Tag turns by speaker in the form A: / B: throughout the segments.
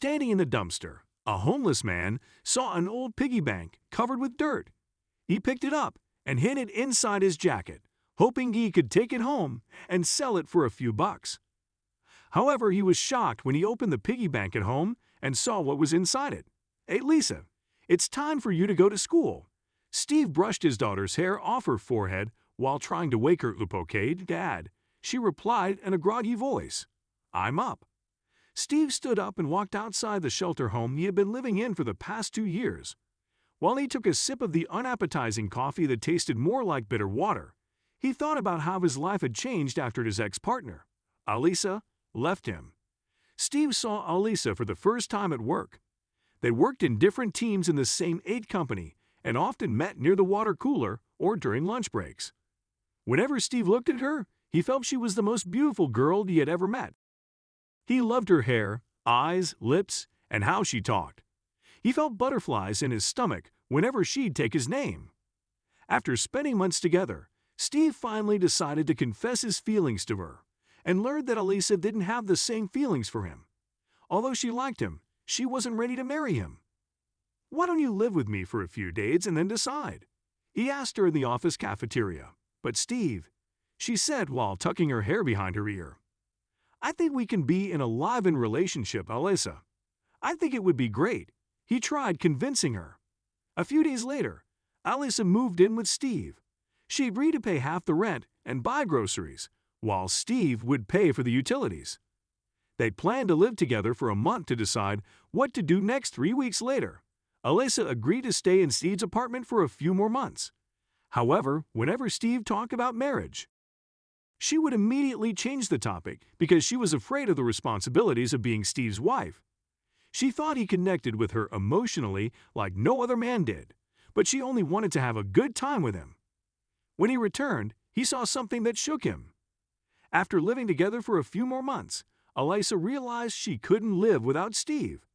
A: Standing in the dumpster, a homeless man saw an old piggy bank covered with dirt. He picked it up and hid it inside his jacket, hoping he could take it home and sell it for a few bucks. However, he was shocked when he opened the piggy bank at home and saw what was inside it. "Hey, Lisa, it's time for you to go to school." Steve brushed his daughter's hair off her forehead while trying to wake her up. "Okay, Dad," she replied in a groggy voice. "I'm up." Steve stood up and walked outside the shelter home he had been living in for the past 2 years. While he took a sip of the unappetizing coffee that tasted more like bitter water, he thought about how his life had changed after his ex-partner, Alisa, left him. Steve saw Alisa for the first time at work. They worked in different teams in the same aid company and often met near the water cooler or during lunch breaks. Whenever Steve looked at her, he felt she was the most beautiful girl he had ever met. He loved her hair, eyes, lips, and how she talked. He felt butterflies in his stomach whenever she'd take his name. After spending months together, Steve finally decided to confess his feelings to her and learned that Alisa didn't have the same feelings for him. Although she liked him, she wasn't ready to marry him. "Why don't you live with me for a few days and then decide?" he asked her in the office cafeteria. "But Steve," she said while tucking her hair behind her ear, "I think we can be in a live-in relationship, Alisa. I think it would be great." He tried convincing her. A few days later, Alisa moved in with Steve. She agreed to pay half the rent and buy groceries, while Steve would pay for the utilities. They planned to live together for a month to decide what to do next. 3 weeks later, Alisa agreed to stay in Steve's apartment for a few more months. However, whenever Steve talked about marriage, she would immediately change the topic because she was afraid of the responsibilities of being Steve's wife. She thought he connected with her emotionally like no other man did, but she only wanted to have a good time with him. When he returned, he saw something that shook him. After living together for a few more months, Alisa realized she couldn't live without Steve.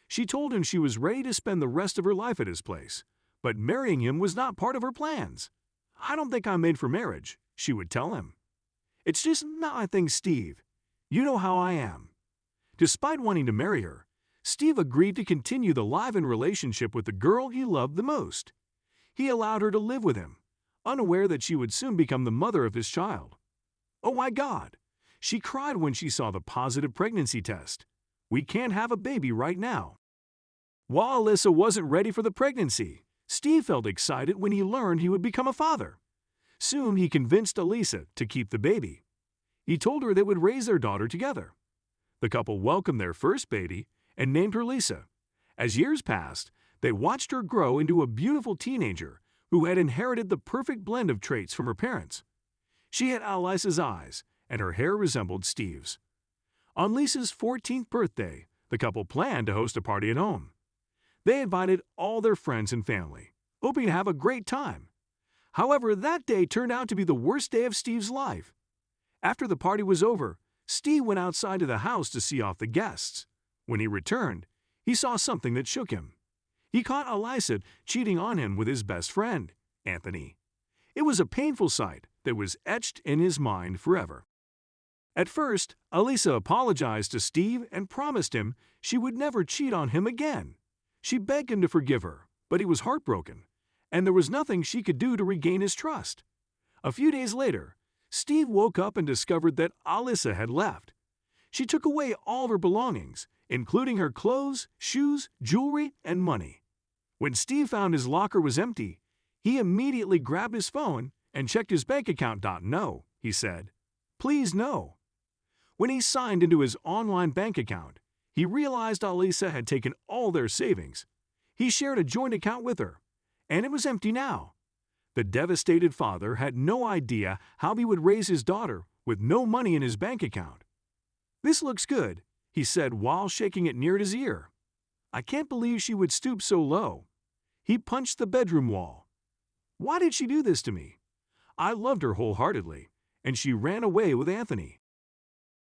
A: She told him she was ready to spend the rest of her life at his place, but marrying him was not part of her plans. "I don't think I'm made for marriage," she would tell him. "It's just not my thing, Steve. You know how I am." Despite wanting to marry her, Steve agreed to continue the live-in relationship with the girl he loved the most. He allowed her to live with him, unaware that she would soon become the mother of his child. "Oh my God!" She cried when she saw the positive pregnancy test. "We can't have a baby right now." While Alisa wasn't ready for the pregnancy, Steve felt excited when he learned he would become a father. Soon he convinced Alisa to keep the baby. He told her they would raise their daughter together. The couple welcomed their first baby and named her Lisa. As years passed, they watched her grow into a beautiful teenager who had inherited the perfect blend of traits from her parents. She had Alisa's eyes, and her hair resembled Steve's. On Lisa's 14th birthday, the couple planned to host a party at home. They invited all their friends and family, hoping to have a great time. However, that day turned out to be the worst day of Steve's life. After the party was over, Steve went outside to the house to see off the guests. When he returned, he saw something that shook him. He caught Alisa cheating on him with his best friend, Anthony. It was a painful sight that was etched in his mind forever. At first, Alisa apologized to Steve and promised him she would never cheat on him again. She begged him to forgive her, but he was heartbroken, and there was nothing she could do to regain his trust. A few days later, Steve woke up and discovered that Alisa had left. She took away all of her belongings, including her clothes, shoes, jewelry, and money. When Steve found his locker was empty, he immediately grabbed his phone and checked his bank account. "No," he said. "Please, no." When he signed into his online bank account, he realized Alisa had taken all their savings. He shared a joint account with her, and it was empty now. The devastated father had no idea how he would raise his daughter with no money in his bank account. "This looks good," he said while shaking it near his ear. "I can't believe she would stoop so low." He punched the bedroom wall. "Why did she do this to me? I loved her wholeheartedly, and she ran away with Anthony."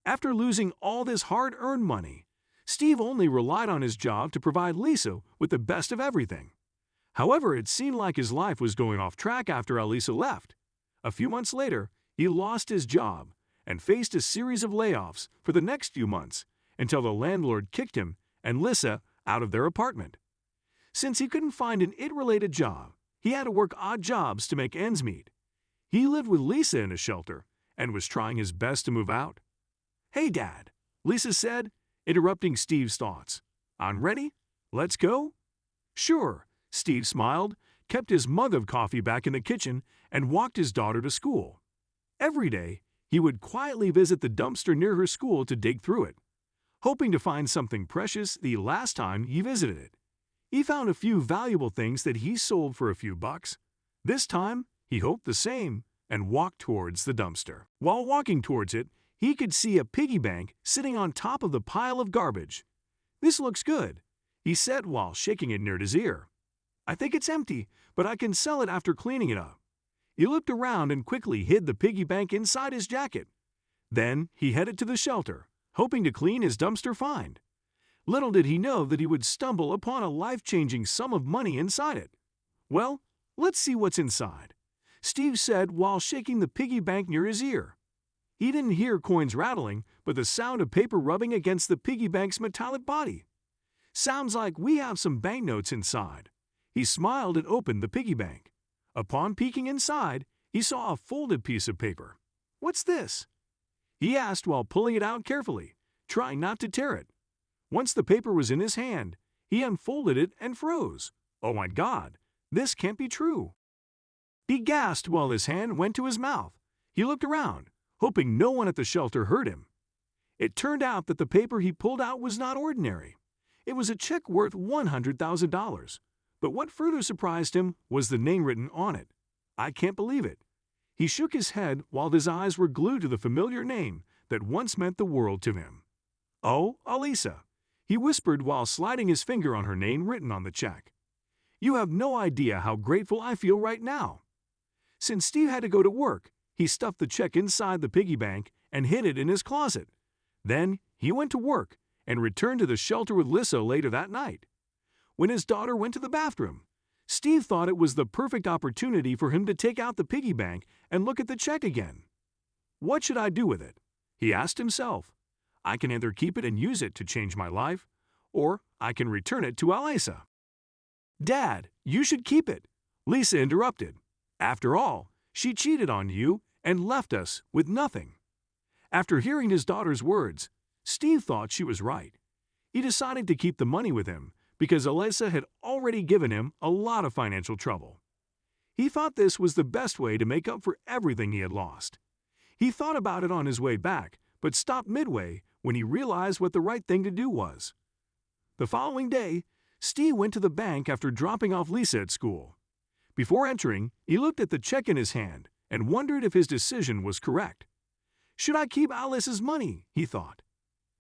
A: After losing all this hard-earned money, Steve only relied on his job to provide Lisa with the best of everything. However, it seemed like his life was going off track after Alisa left. A few months later, he lost his job and faced a series of layoffs for the next few months until the landlord kicked him and Lisa out of their apartment. Since he couldn't find an it-related job, he had to work odd jobs to make ends meet. He lived with Lisa in a shelter and was trying his best to move out. "Hey, Dad," Lisa said, interrupting Steve's thoughts. "I'm ready. Let's go?" "Sure," Steve smiled, kept his mug of coffee back in the kitchen, and walked his daughter to school. Every day, he would quietly visit the dumpster near her school to dig through it, hoping to find something precious the last time he visited it. He found a few valuable things that he sold for a few bucks. This time, he hoped the same and walked towards the dumpster. While walking towards it, he could see a piggy bank sitting on top of the pile of garbage. "This looks good," he said while shaking it near his ear. "I think it's empty, but I can sell it after cleaning it up." He looked around and quickly hid the piggy bank inside his jacket. Then he headed to the shelter, hoping to clean his dumpster find. Little did he know that he would stumble upon a life-changing sum of money inside it. "Well, let's see what's inside," Steve said while shaking the piggy bank near his ear. He didn't hear coins rattling, but the sound of paper rubbing against the piggy bank's metallic body. "Sounds like we have some banknotes inside." He smiled and opened the piggy bank. Upon peeking inside, he saw a folded piece of paper. "What's this?" he asked while pulling it out carefully, trying not to tear it. Once the paper was in his hand, he unfolded it and froze. "Oh my God, this can't be true." He gasped while his hand went to his mouth. He looked around, hoping no one at the shelter heard him. It turned out that the paper he pulled out was not ordinary. It was a check worth $100,000. But what further surprised him was the name written on it. "I can't believe it." He shook his head while his eyes were glued to the familiar name that once meant the world to him. "Oh, Alisa," he whispered while sliding his finger on her name written on the check. "You have no idea how grateful I feel right now." Since Steve had to go to work, he stuffed the check inside the piggy bank and hid it in his closet. Then he went to work and returned to the shelter with Lisa later that night. When his daughter went to the bathroom, Steve thought it was the perfect opportunity for him to take out the piggy bank and look at the check again. "What should I do with it?" he asked himself. "I can either keep it and use it to change my life, or I can return it to Alisa." "Dad, you should keep it," Lisa interrupted. "After all, she cheated on you and left us with nothing." After hearing his daughter's words, Steve thought she was right. He decided to keep the money with him because Alisa had already given him a lot of financial trouble. He thought this was the best way to make up for everything he had lost. He thought about it on his way back, but stopped midway when he realized what the right thing to do was. The following day, Steve went to the bank after dropping off Lisa at school. Before entering, he looked at the check in his hand and wondered if his decision was correct. "Should I keep Alice's money?" he thought.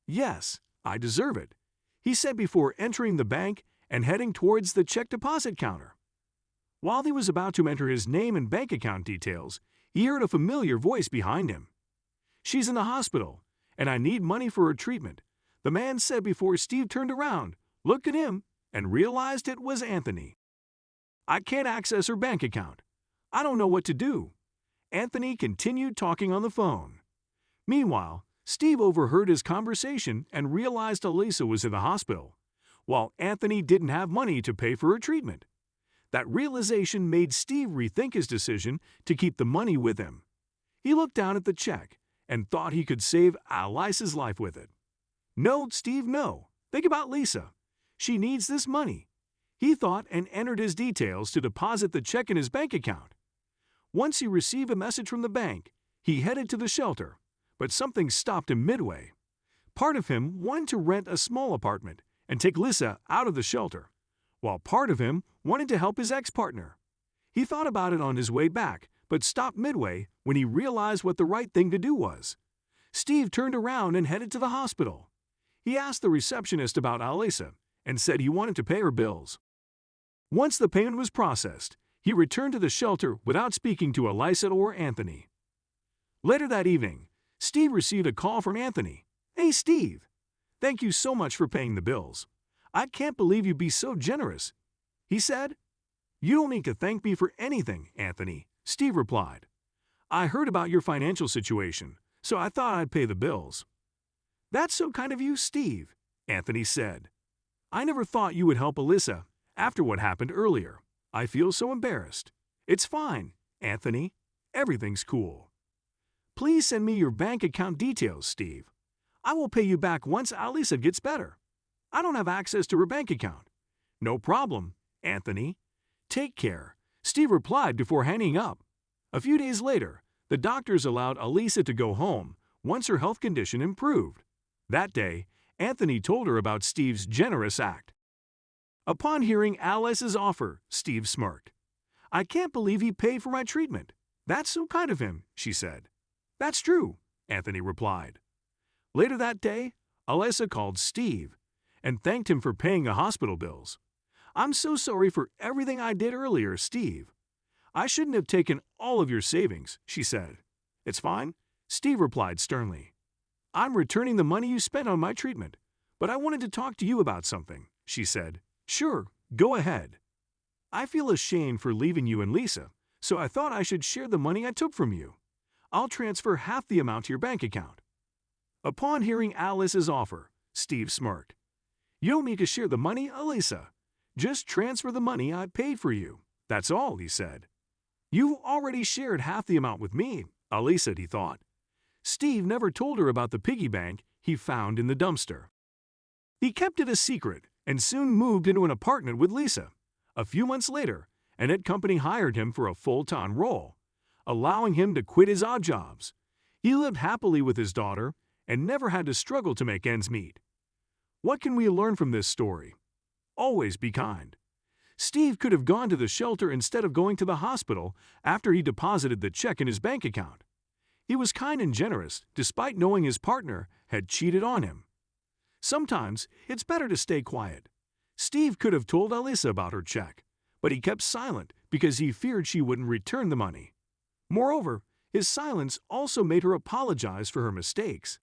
A: "Yes, I deserve it," he said before entering the bank and heading towards the check deposit counter. While he was about to enter his name and bank account details, he heard a familiar voice behind him. "She's in the hospital, and I need money for her treatment," the man said before Steve turned around, looked at him, and realized it was Anthony. "I can't access her bank account. I don't know what to do." Anthony continued talking on the phone. Meanwhile, Steve overheard his conversation and realized Alisa was in the hospital, while Anthony didn't have money to pay for her treatment. That realization made Steve rethink his decision to keep the money with him. He looked down at the check and thought he could save Alisa's life with it. "No, Steve, no. Think about Lisa. She needs this money," he thought, and entered his details to deposit the check in his bank account. Once he received a message from the bank, he headed to the shelter, but something stopped him midway. Part of him wanted to rent a small apartment and take Lisa out of the shelter, while part of him wanted to help his ex-partner. He thought about it on his way back, but stopped midway when he realized what the right thing to do was. Steve turned around and headed to the hospital. He asked the receptionist about Alisa and said he wanted to pay her bills. Once the payment was processed, he returned to the shelter without speaking to Alisa or Anthony. Later that evening, Steve received a call from Anthony. "Hey, Steve. Thank you so much for paying the bills. I can't believe you'd be so generous," he said. "You don't need to thank me for anything, Anthony," Steve replied. "I heard about your financial situation, so I thought I'd pay the bills." "That's so kind of you, Steve," Anthony said. I never thought you would help Alyssa after what happened earlier. I feel so embarrassed. It's fine, Anthony. Everything's cool. Please send me your bank account details, Steve. I will pay you back once Alyssa gets better. I don't have access to her bank account. No problem, Anthony. Take care, Steve replied before hanging up. A few days later, the doctors allowed Alyssa to go home once her health condition improved. That day, Anthony told her about Steve's generous act. Upon hearing Alice's offer, Steve smirked. I can't believe he paid for my treatment. That's so kind of him, she said. That's true, Anthony replied. Later that day, Alyssa called Steve and thanked him for paying the hospital bills. I'm so sorry for everything I did earlier, Steve. I shouldn't have taken all of your savings, she said. It's fine, Steve replied sternly. I'm returning the money you spent on my treatment, but I wanted to talk to you about something, she said. Sure, go ahead. I feel ashamed for leaving you and Lisa, so I thought I should share the money I took from you. I'll transfer half the amount to your bank account. Upon hearing Alice's offer, Steve smirked. You don't need to share the money, Alyssa. Just transfer the money I paid for you. That's all, he said. You've already shared half the amount with me, Alyssa, he thought. Steve never told her about the piggy bank he found in the dumpster. He kept it a secret and soon moved into an apartment with Lisa. A few months later, an ad company hired him for a full-time role, allowing him to quit his odd jobs. He lived happily with his daughter and never had to struggle to make ends meet. What can we learn from this story? Always be kind. Steve could have gone to the shelter instead of going to the hospital after he deposited the check in his bank account. He was kind and generous despite knowing his partner had cheated on him. Sometimes it's better to stay quiet. Steve could have told Alyssa about her check, but he kept silent because he feared she wouldn't return the money. Moreover, his silence also made her apologize for her mistakes.